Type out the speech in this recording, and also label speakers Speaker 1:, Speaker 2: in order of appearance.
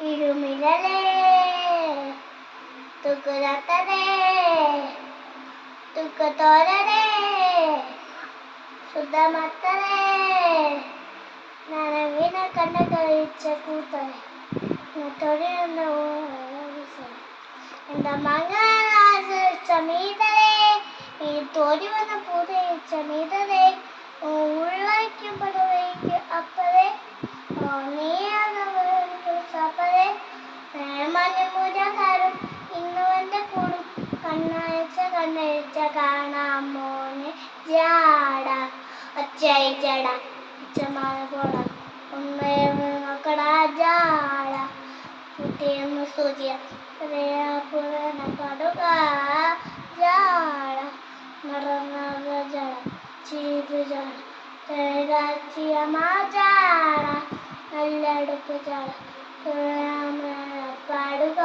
Speaker 1: ഇരുമിഴലേ തുക്കുരത്തലേ തുക്കത്തോരലേ ശുദ്ധമത്തലേ നനവിനെ കണ്ട കഴിച്ച കൂത്തലേ തൊഴിലുണ്ടോ എന്താ മങ്ങാച്ച മീതലേ ഈ തോടി വന്ന പൂതയിച്ച മീതലേ ഉള്ളയ്ക്കും പടവയ്ക്ക് അപ്പതേ നീയാണപ്പതേ മഞ്ഞപ്പൂജക്കാരും ഇന്നുവന്റെ കൂടും കണ്ണഴിച്ച കാണാൻ മോനെ ജാട ഒച്ചയച്ചട ഒച്ചമാല പോള ഉമ്മക്കടാ ജാട കുട്ടിയൊന്ന് സൂചിയ പുറന കടുക ജാട നിറഞ്ഞ ജട ചീതു ജട തേടാച്ചിയ മാജാട നല്ലടുപ്പ് ജട പാടുക